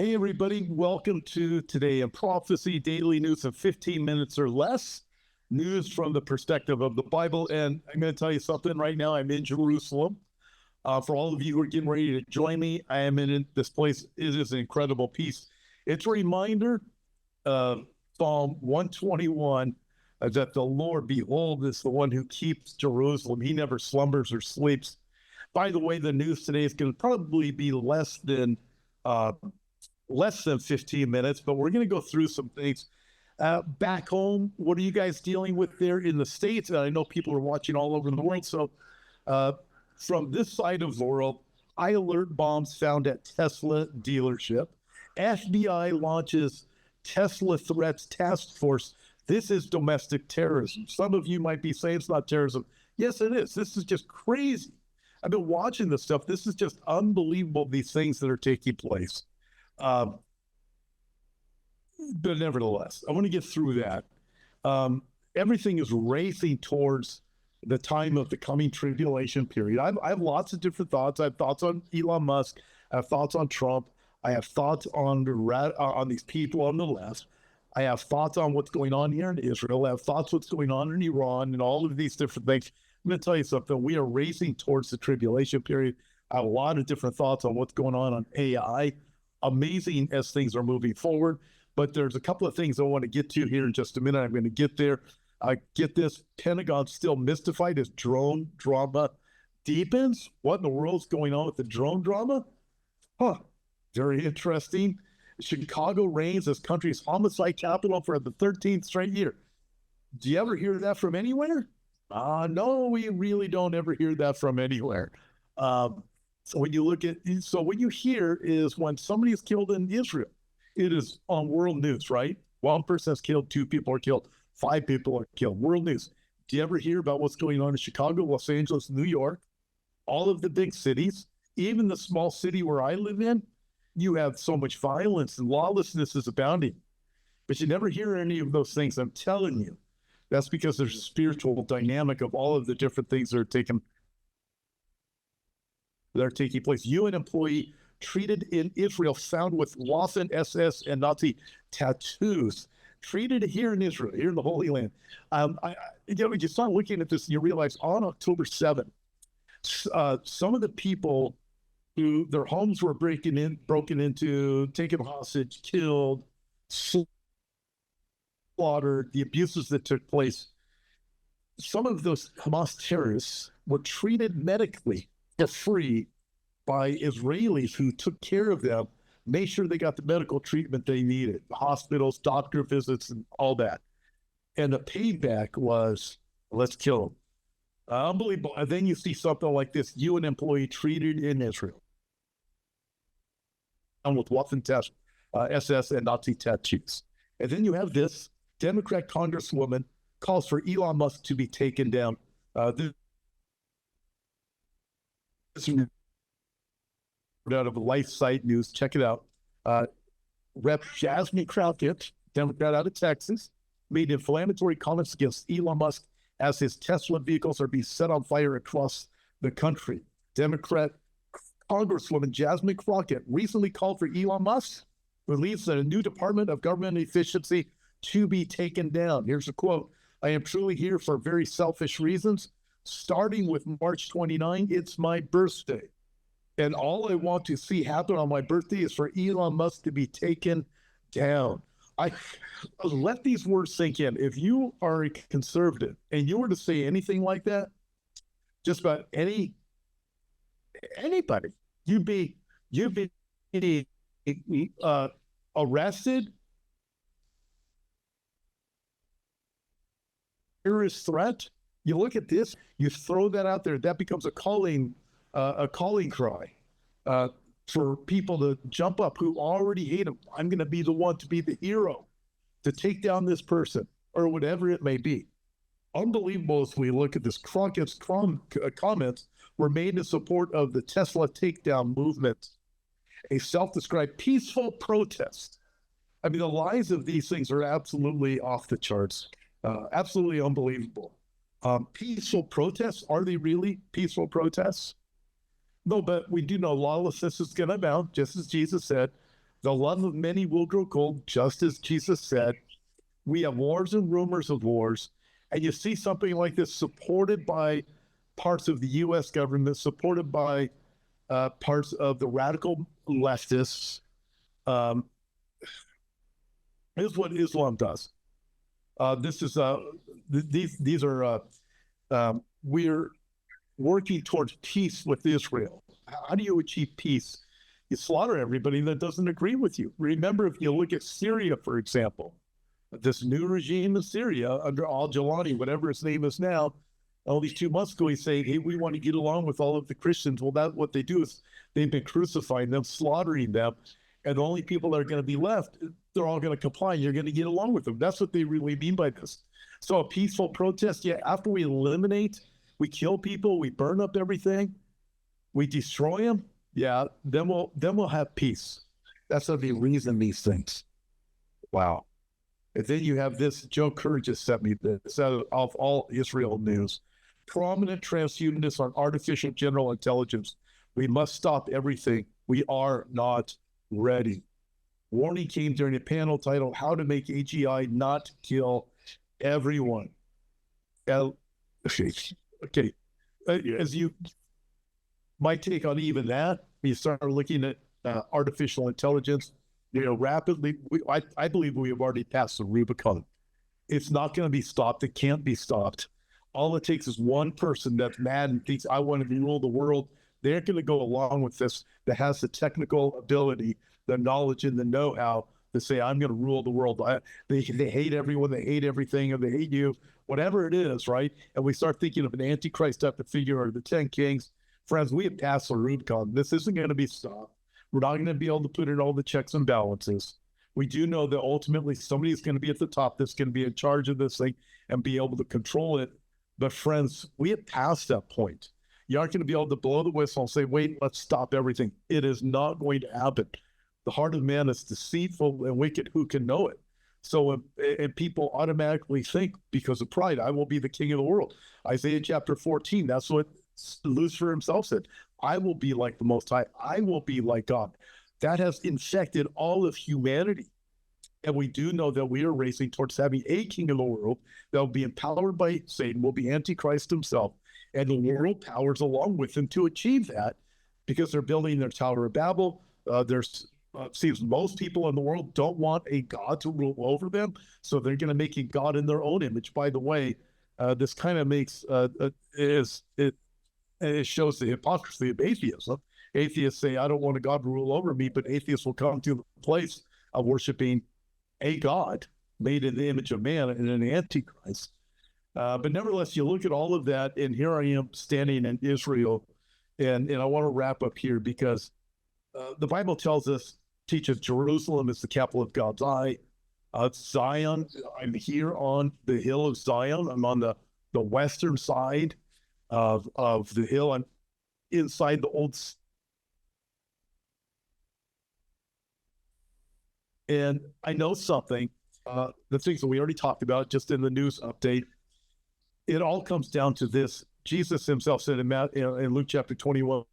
Hey, everybody. Welcome to Today in Prophecy, daily news of 15 minutes or less. News from the perspective of the Bible. And I'm going to tell you something right now. I'm in Jerusalem. For all of you who are getting ready to join me, I am in this place. It is an incredible piece. It's a reminder of Psalm 121 that the Lord, behold, is the one who keeps Jerusalem. He never slumbers or sleeps. By the way, the news today is going to probably be less than 15 minutes, but we're going to go through some things. Back home, what are you guys dealing with there in the States? And I know people are watching all over the world. So from this side of the world, high alert bombs found at Tesla dealership. FBI launches Tesla threats task force. This is domestic terrorism. Some of you might be saying it's not terrorism. Yes, it is. This is just crazy. I've been watching this stuff. This is just unbelievable, these things that are taking place. But nevertheless, I want to get through that. Everything is racing towards the time of the coming tribulation period. I have lots of different thoughts. I have thoughts on Elon Musk. I have thoughts on Trump. I have thoughts on these people on the left. I have thoughts on what's going on here in Israel. I have thoughts what's going on in Iran and all of these different things. I'm going to tell you something. We are racing towards the tribulation period. I have a lot of different thoughts on what's going on AI. Amazing as things are moving forward. But there's a couple of things I want to get to here in just a minute. I'm going to get there. Get this, Pentagon still mystified as drone drama deepens. What in the world's going on with the drone drama? Very interesting. Chicago reigns as country's homicide capital for the 13th straight year. Do you ever hear that from anywhere? No, we really don't ever hear that from anywhere. So when you hear is when somebody is killed in Israel, it is on world news, right? One person is killed, 2 people are killed, 5 people are killed. World news. Do you ever hear about what's going on in Chicago, Los Angeles, New York, all of the big cities, even the small city where I live in? You have so much violence and lawlessness is abounding, but you never hear any of those things. I'm telling you, that's because there's a spiritual dynamic of all of the different things that are taking place. UN employee treated in Israel found with Waffen SS and Nazi tattoos. Treated here in Israel, here in the Holy Land. You start looking at this and you realize on October 7th, some of the people who their homes were broken into, taken hostage, killed, slaughtered, the abuses that took place, some of those Hamas terrorists were treated medically for free by Israelis who took care of them, made sure they got the medical treatment they needed, hospitals, doctor visits, and all that. And the payback was, let's kill them. Unbelievable. And then you see something like this, UN employee treated in Israel with Waffen SS and Nazi tattoos. And then you have this Democrat Congresswoman calls for Elon Musk to be taken down. This out of Life Site News. Check it out. Rep. Jasmine Crockett, Democrat out of Texas, made inflammatory comments against Elon Musk as his Tesla vehicles are being set on fire across the country. Democrat Congresswoman Jasmine Crockett recently called for Elon Musk, who leads a new Department of Government Efficiency, to be taken down. Here's a quote. I am truly here for very selfish reasons. Starting with March 29, it's my birthday. And all I want to see happen on my birthday is for Elon Musk to be taken down. I let these words sink in. If you are a conservative and you were to say anything like that, just about anybody, you'd be arrested, terrorist threat. You look at this, you throw that out there, that becomes a calling cry for people to jump up who already hate him. I'm going to be the one to be the hero to take down this person or whatever it may be. Unbelievable as we look at this. Crockett's comments were made in support of the Tesla takedown movement, a self-described peaceful protest. I mean, the lies of these things are absolutely off the charts, absolutely unbelievable. Peaceful protests, are they really peaceful protests? No, but we do know lawlessness is going to abound, just as Jesus said. The love of many will grow cold, just as Jesus said. We have wars and rumors of wars. And you see something like this supported by parts of the U.S. government, supported by parts of the radical leftists. Is what Islam does. This is these are we're working towards peace with Israel. How do you achieve peace? You slaughter everybody that doesn't agree with you. Remember, if you look at Syria, for example, this new regime in Syria under al-Jilani, whatever his name is now, all these 2 months ago, he's saying, hey, we want to get along with all of the Christians. Well, that's what they do is they've been crucifying them, slaughtering them. And the only people that are going to be left, they're all going to comply. You're going to get along with them. That's what they really mean by this. So a peaceful protest, yeah, after we eliminate, we kill people, we burn up everything, we destroy them, yeah, then we'll have peace. That's how they reason these things. Wow. And then you have this, Joe Kerr just sent me this out of all Israel news. Prominent transhumanists on artificial general intelligence. We must stop everything. We are not ready. Warning came during a panel titled How to Make AGI Not Kill Everyone. Okay. As you might take on even that, you start looking at artificial intelligence, rapidly, I believe we have already passed the Rubicon. It's not going to be stopped. It can't be stopped. All it takes is one person that's mad and thinks, I want to rule the world. They're going to go along with this, that has the technical ability, the knowledge, and the know-how to say, I'm going to rule the world. They hate everyone. They hate everything, and they hate you, whatever it is, right? And we start thinking of an Antichrist type of figure or the 10 kings. Friends, we have passed the Rubicon. This isn't going to be stopped. We're not going to be able to put in all the checks and balances. We do know that ultimately somebody's going to be at the top that's going to be in charge of this thing and be able to control it. But friends, we have passed that point. You aren't going to be able to blow the whistle and say, wait, let's stop everything. It is not going to happen. The heart of man is deceitful and wicked. Who can know it? So, and people automatically think, because of pride, I will be the king of the world. Isaiah chapter 14, that's what Lucifer himself said. I will be like the Most High. I will be like God. That has infected all of humanity. And we do know that we are racing towards having a king of the world that will be empowered by Satan, will be Antichrist himself, and the world powers along with him to achieve that, because they're building their Tower of Babel. Seems most people in the world don't want a God to rule over them, so they're going to make a God in their own image. By the way, this kind of makes it shows the hypocrisy of atheism. Atheists say, I don't want a God to rule over me, but atheists will come to the place of worshiping a God made in the image of man and an Antichrist. But nevertheless, you look at all of that, and here I am standing in Israel, and I want to wrap up here because the Bible teaches Jerusalem is the capital of God's eye. Zion, I'm here on the hill of Zion. I'm on the western side of the hill. I'm inside the old. And I know something, the things that we already talked about just in the news update, it all comes down to this. Jesus himself said in Luke chapter 21,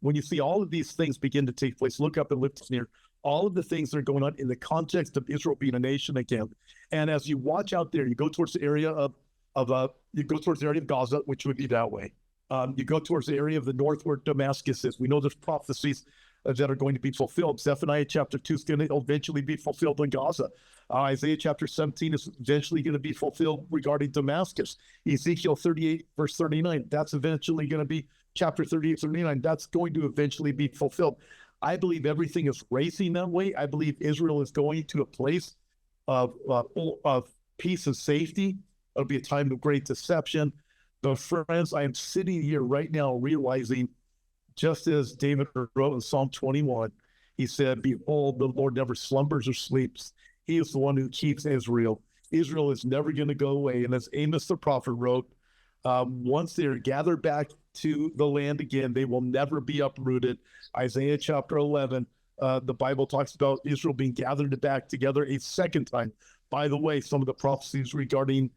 when you see all of these things begin to take place, look up and lift near all of the things that are going on in the context of Israel being a nation again. And as you watch out there, you go towards the area of Gaza, which would be that way. You go towards the area of the north where Damascus is. We know there's prophecies that are going to be fulfilled. Zephaniah chapter 2 is going to eventually be fulfilled in Gaza. Isaiah chapter 17 is eventually going to be fulfilled regarding Damascus. Ezekiel 38 verse 39, that's eventually going to be chapter 38, 39. That's going to eventually be fulfilled. I believe everything is racing that way. I believe Israel is going to a place of peace and safety. It'll be a time of great deception. But friends, I am sitting here right now realizing, just as David wrote in Psalm 21, he said, behold, the Lord never slumbers or sleeps. He is the one who keeps Israel. Israel is never going to go away. And as Amos the prophet wrote, once they're gathered back to the land again, they will never be uprooted. Isaiah chapter 11, the Bible talks about Israel being gathered back together a second time. By the way, some of the prophecies regarding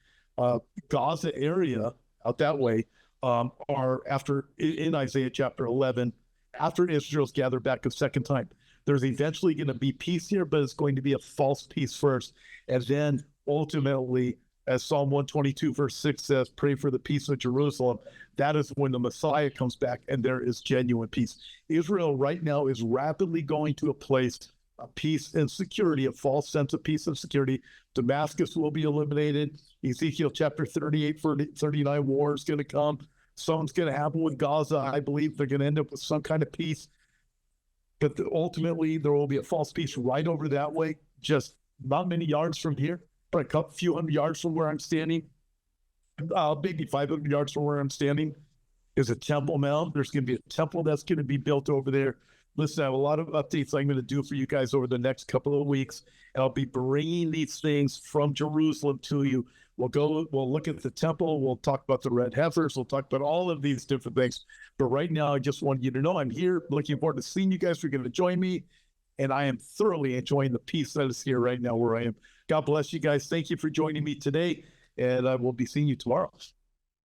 Gaza area out that way are after in Isaiah chapter 11, after Israel's gathered back a second time. There's eventually going to be peace here, but it's going to be a false peace first. And then ultimately, as Psalm 122 verse 6 says, pray for the peace of Jerusalem. That is when the Messiah comes back and there is genuine peace. Israel right now is rapidly going to a place of peace and security, a false sense of peace and security. Damascus will be eliminated. Ezekiel chapter 38, 39 war is going to come. Something's going to happen with Gaza. I believe they're going to end up with some kind of peace. But ultimately, there will be a false peace right over that way, just not many yards from here, but a few hundred yards from where I'm standing, maybe 500 yards from where I'm standing, is a Temple Mount. There's going to be a temple that's going to be built over there. Listen, I have a lot of updates I'm going to do for you guys over the next couple of weeks, and I'll be bringing these things from Jerusalem to you. We'll look at the temple. We'll talk about the red heifers. We'll talk about all of these different things. But right now, I just want you to know I'm here. Looking forward to seeing you guys. You're going to join me. And I am thoroughly enjoying the peace that is here right now where I am. God bless you guys. Thank you for joining me today. And I will be seeing you tomorrow.